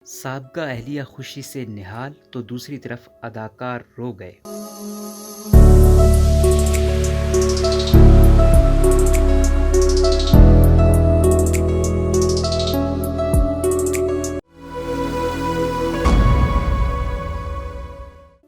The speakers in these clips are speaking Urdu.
سابقہ اہلیہ خوشی سے نہال تو دوسری طرف اداکار رو گئے۔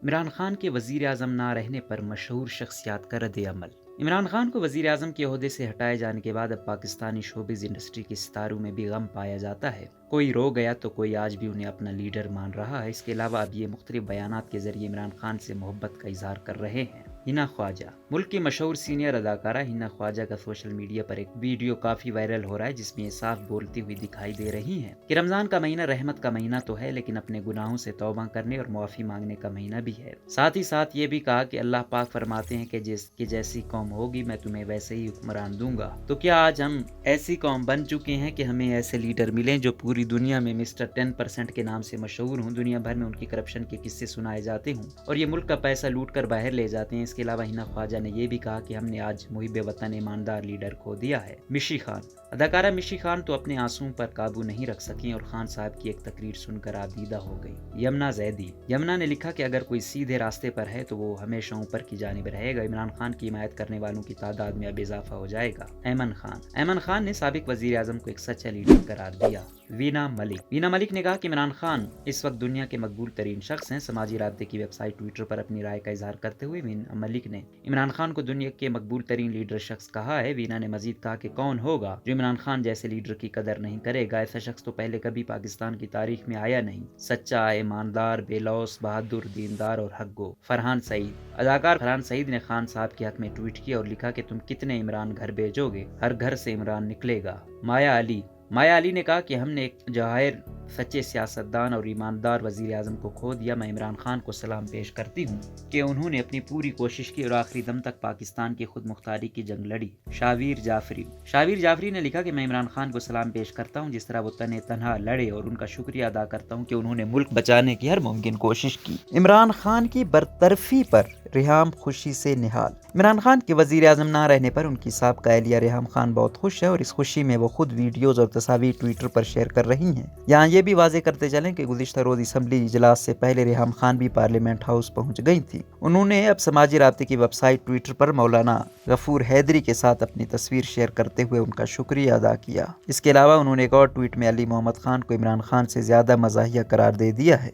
عمران خان کے وزیر اعظم نہ رہنے پر مشہور شخصیات کا رد عمل۔ عمران خان کو وزیر اعظم کے عہدے سے ہٹائے جانے کے بعد اب پاکستانی شوبز انڈسٹری کے ستاروں میں بھی غم پایا جاتا ہے۔ کوئی رو گیا تو کوئی آج بھی انہیں اپنا لیڈر مان رہا ہے۔ اس کے علاوہ اب یہ مختلف بیانات کے ذریعے عمران خان سے محبت کا اظہار کر رہے ہیں۔ ہنا خواجہ، ملک کی مشہور سینئر اداکارہ ہنا خواجہ کا سوشل میڈیا پر ایک ویڈیو کافی وائرل ہو رہا ہے، جس میں یہ صاف بولتی ہوئی دکھائی دے رہی ہیں کہ رمضان کا مہینہ رحمت کا مہینہ تو ہے، لیکن اپنے گناہوں سے توبہ کرنے اور معافی مانگنے کا مہینہ بھی ہے۔ ساتھ ہی ساتھ یہ بھی کہا کہ اللہ پاک فرماتے ہیں کہ جیسی قوم ہوگی میں تمہیں ویسے ہی حکمران دوں گا۔ تو کیا آج ہم ایسی قوم بن چکے ہیں کہ ہمیں ایسے لیڈر ملیں جو پوری دنیا میں مسٹر 10% کے نام سے مشہور ہوں، دنیا بھر میں ان کی کرپشن کے قصے سنائے جاتے ہوں اور یہ ملک کا پیسہ لوٹ کر باہر لے جاتے ہیں۔ اس کے علاوہ ہنا خواجہ نے یہ بھی کہا کہ ہم نے آج محب وطن ایماندار لیڈر کھو دیا ہے۔ مشی خان، اداکارہ مشی خان تو اپنے آنسوؤں پر قابو نہیں رکھ سکیں اور خان صاحب کی ایک تقریر سن کر آبیدہ ہو گئی۔ یمنا زیدی، یمنا نے لکھا کہ اگر کوئی سیدھے راستے پر ہے تو وہ ہمیشہ اوپر کی جانب رہے گا۔ عمران خان کی حمایت کرنے والوں کی تعداد میں اب اضافہ ہو جائے گا۔ ایمن خان نے سابق وزیر اعظم کو ایک سچا لیڈر قرار دیا۔ وینا ملک نے کہا کہ عمران خان اس وقت دنیا کے مقبول ترین شخص ہیں۔ سماجی رابطے کی ویب سائٹ ٹویٹر پر اپنی رائے کا اظہار کرتے ہوئے وینا ملک نے عمران خان کو دنیا کے مقبول ترین لیڈر شخص کہا ہے۔ وینا نے مزید کہا کہ کون ہوگا جو عمران خان جیسے لیڈر کی قدر نہیں کرے گا؟ ایسا شخص تو پہلے کبھی پاکستان کی تاریخ میں آیا نہیں، سچا، ایماندار، بے لوث، بہادر، دیندار اور حق گو۔ فرحان سعید، اداکار فرحان سعید نے خان صاحب کے حق میں ٹویٹ کیا اور لکھا کہ تم کتنے عمران گھر بھیجو گے، ہر گھر سے عمران نکلے گا۔ مایا علی نے کہا کہ ہم نے ایک جواہر، سچے سیاستدان اور ایماندار وزیر اعظم کو کھو دیا۔ میں عمران خان کو سلام پیش کرتی ہوں کہ انہوں نے اپنی پوری کوشش کی اور آخری دم تک پاکستان کی خود مختاری کی جنگ لڑی۔ شاویر جعفری نے لکھا کہ میں عمران خان کو سلام پیش کرتا ہوں، جس طرح وہ تنہا لڑے، اور ان کا شکریہ ادا کرتا ہوں کہ انہوں نے ملک بچانے کی ہر ممکن کوشش کی۔ عمران خان کی برطرفی پر ریحام خوشی سے نہال۔ عمران خان کے وزیر اعظم نہ رہنے پر ان کی سابقہ اہلیہ ریحام خان بہت خوش ہے اور اس خوشی میں وہ خود ویڈیوز اور تصاویر ٹویٹر پر شیئر کر رہی ہیں۔ یہاں یہ بھی واضح کرتے چلیں کہ گزشتہ روز اسمبلی اجلاس سے پہلے ریحام خان بھی پارلیمنٹ ہاؤس پہنچ گئی تھیں۔ انہوں نے اب سماجی رابطے کی ویب سائٹ ٹویٹر پر مولانا غفور حیدری کے ساتھ اپنی تصویر شیئر کرتے ہوئے ان کا شکریہ ادا کیا۔ اس کے علاوہ انہوں نے ایک اور ٹویٹ میں علی محمد خان کو عمران خان سے زیادہ مزاحیہ قرار دے دیا ہے۔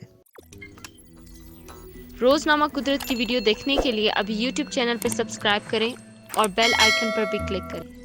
روزنامہ قدرت کی ویڈیو دیکھنے کے لیے ابھی یوٹیوب چینل پر سبسکرائب کریں اور بیل آئیکن پر بھی کلک کریں۔